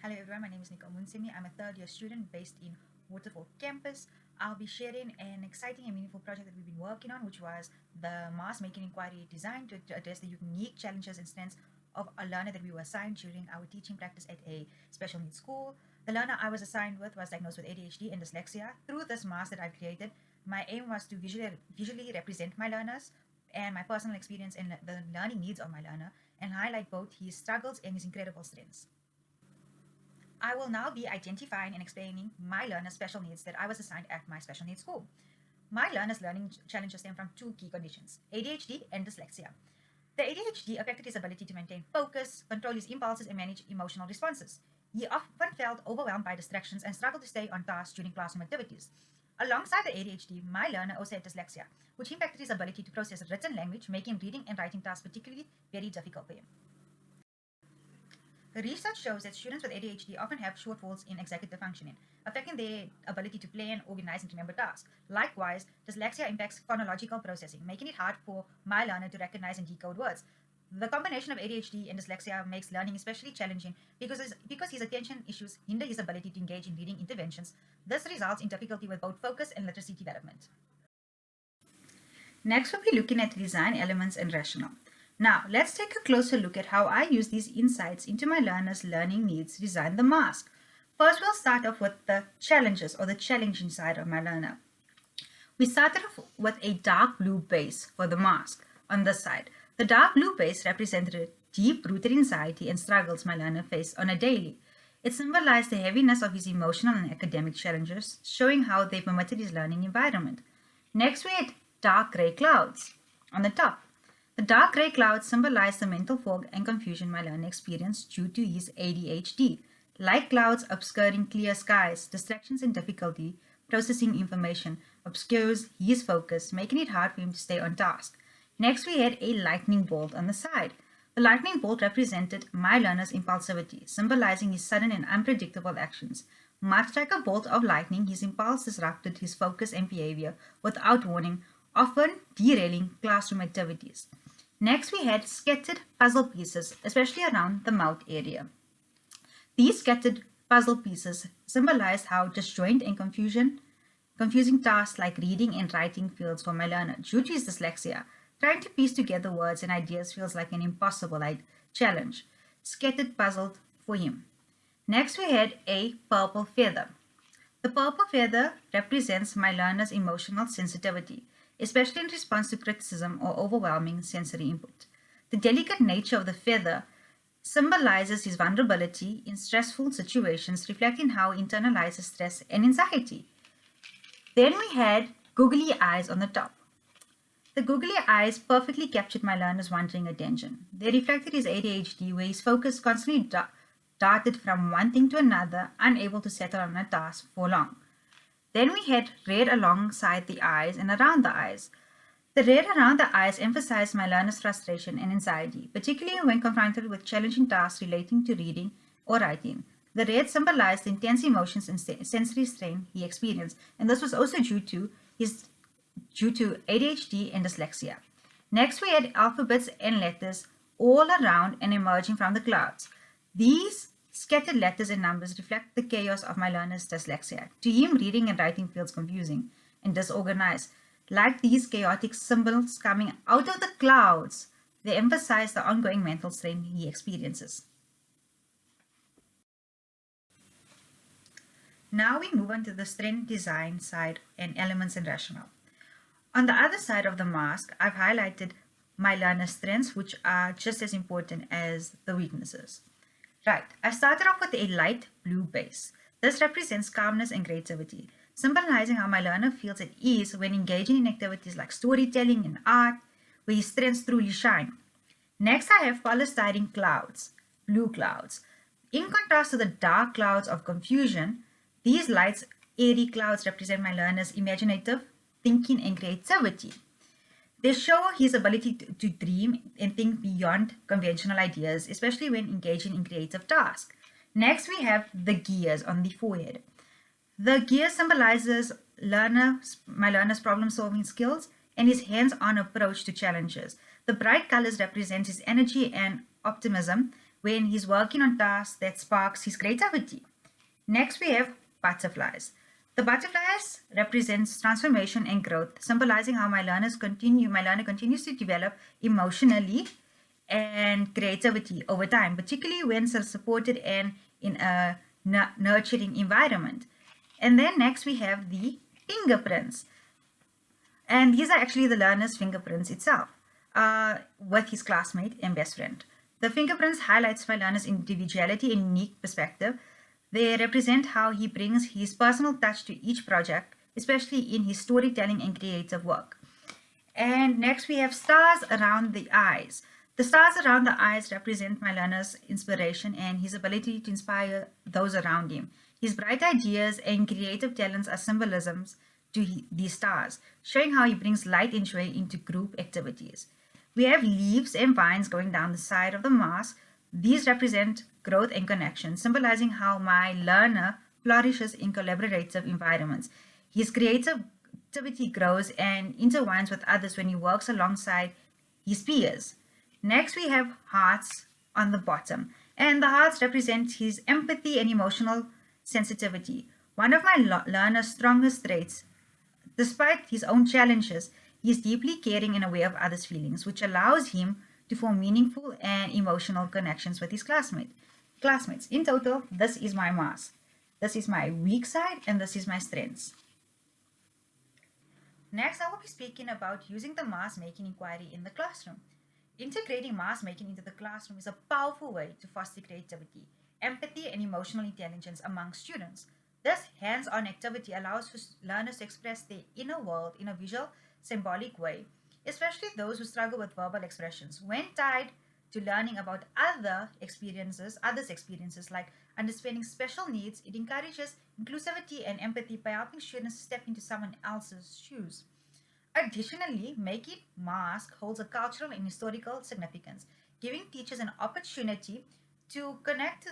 Hello everyone, my name is Nicole Munsemi. I'm a third year student based in Waterfall campus. I'll be sharing an exciting and meaningful project that we've been working on, which was the mass making inquiry designed to address the unique challenges and strengths of a learner that we were assigned during our teaching practice at a special needs school. The learner I was assigned with was diagnosed with ADHD and dyslexia. Through this mask that I've created, my aim was to visually represent my learners and my personal experience and the learning needs of my learner and highlight both his struggles and his incredible strengths. I will now be identifying and explaining my learner's special needs that I was assigned at my special needs school. My learner's learning challenges stem from two key conditions, ADHD and dyslexia. The ADHD affected his ability to maintain focus, control his impulses, and manage emotional responses. He often felt overwhelmed by distractions and struggled to stay on task during classroom activities. Alongside the ADHD, my learner also had dyslexia, which impacted his ability to process written language, making reading and writing tasks particularly very difficult for him. The research shows that students with ADHD often have shortfalls in executive functioning, affecting their ability to plan, organize, and remember tasks. Likewise, dyslexia impacts phonological processing, making it hard for my learner to recognize and decode words. The combination of ADHD and dyslexia makes learning especially challenging because his attention issues hinder his ability to engage in reading interventions. This results in difficulty with both focus and literacy development. Next, we'll be looking at design elements and rationale. Now, let's take a closer look at how I use these insights into my learners' learning needs to design the mask. First, we'll start off with the challenges or the challenging side of my learner. We started off with a dark blue base for the mask on this side. The dark blue base represented deep-rooted anxiety and struggles my learner faced on a daily. It symbolized the heaviness of his emotional and academic challenges, showing how they permitted his learning environment. Next, we had dark gray clouds on the top. The dark grey clouds symbolize the mental fog and confusion my learner experienced due to his ADHD. Like clouds obscuring clear skies, distractions and difficulty processing information obscures his focus, making it hard for him to stay on task. Next, we had a lightning bolt on the side. The lightning bolt represented my learner's impulsivity, symbolizing his sudden and unpredictable actions. Much like a bolt of lightning, his impulse disrupted his focus and behavior without warning, often derailing classroom activities. Next, we had scattered puzzle pieces, especially around the mouth area. These scattered puzzle pieces symbolized how disjoint and confusing tasks like reading and writing feels for my learner. Due to his dyslexia, trying to piece together words and ideas feels like an impossible challenge. Scattered puzzled for him. Next, we had a purple feather. The purple feather represents my learner's emotional sensitivity, especially in response to criticism or overwhelming sensory input. The delicate nature of the feather symbolizes his vulnerability in stressful situations, reflecting how he internalizes stress and anxiety. Then we had googly eyes on the top. The googly eyes perfectly captured my learner's wandering attention. They reflected his ADHD, where his focus constantly darted from one thing to another, unable to settle on a task for long. Then we had red alongside the eyes and around the eyes. The red around the eyes emphasized my learner's frustration and anxiety, particularly when confronted with challenging tasks relating to reading or writing. The red symbolized the intense emotions and sensory strain he experienced, and this was also due to ADHD and dyslexia. Next, we had alphabets and letters all around and emerging from the clouds. These scattered letters and numbers reflect the chaos of my learner's dyslexia. To him, reading and writing feels confusing and disorganized. Like these chaotic symbols coming out of the clouds, they emphasize the ongoing mental strain he experiences. Now we move on to the strength design side and elements and rationale. On the other side of the mask, I've highlighted my learner's strengths, which are just as important as the weaknesses. Right, I started off with a light blue base. This represents calmness and creativity, symbolizing how my learner feels at ease when engaging in activities like storytelling and art, where his strengths truly shine. Next, I have polystyrene clouds, blue clouds. In contrast to the dark clouds of confusion, these light, airy clouds represent my learner's imaginative thinking and creativity. They show his ability to dream and think beyond conventional ideas, especially when engaging in creative tasks. Next, we have the gears on the forehead. The gear symbolizes my learner's problem-solving skills and his hands-on approach to challenges. The bright colors represent his energy and optimism, when he's working on tasks that sparks his creativity. Next, we have butterflies. The butterflies represents transformation and growth, symbolizing how my learner continues to develop emotionally and creativity over time, particularly when supported and in a nurturing environment. And then next we have the fingerprints. And these are actually the learner's fingerprints itself with his classmate and best friend. The fingerprints highlights my learner's individuality and unique perspective. They represent how he brings his personal touch to each project, especially in his storytelling and creative work. And next we have stars around the eyes. The stars around the eyes represent my learner's inspiration and his ability to inspire those around him. His bright ideas and creative talents are symbolisms to these stars, showing how he brings light and joy into group activities. We have leaves and vines going down the side of the mask. These represent growth and connection, symbolizing how my learner flourishes in collaborative environments. His creativity grows and intertwines with others when he works alongside his peers. Next, we have hearts on the bottom, and the hearts represent his empathy and emotional sensitivity. One of my learner's strongest traits, despite his own challenges, he is deeply caring and aware of others' feelings, which allows him to form meaningful and emotional connections with his classmates. In total, this is my mask. This is my weak side and this is my strengths. Next, I will be speaking about using the mask making inquiry in the classroom. Integrating mask making into the classroom is a powerful way to foster creativity, empathy, and emotional intelligence among students. This hands-on activity allows learners to express their inner world in a visual, symbolic way, especially those who struggle with verbal expressions. When tied to learning about others' experiences like understanding special needs, it encourages inclusivity and empathy by helping students step into someone else's shoes. Additionally, making mask holds a cultural and historical significance, giving teachers an opportunity to connect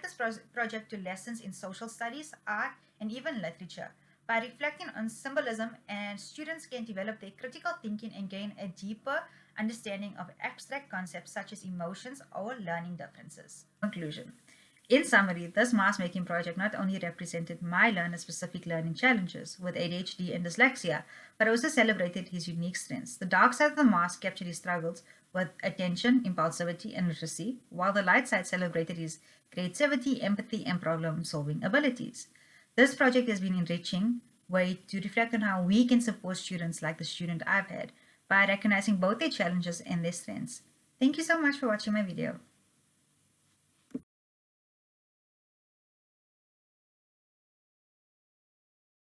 this project to lessons in social studies, art, and even literature. By reflecting on symbolism, and students can develop their critical thinking and gain a deeper understanding of abstract concepts such as emotions or learning differences. Conclusion. In summary, this mask making project not only represented my learner specific learning challenges with ADHD and dyslexia, but also celebrated his unique strengths. The dark side of the mask captured his struggles with attention, impulsivity, and literacy, while the light side celebrated his creativity, empathy, and problem solving abilities. This project has been enriching way to reflect on how we can support students like the student I've had by recognizing both their challenges and their strengths. Thank you so much for watching my video.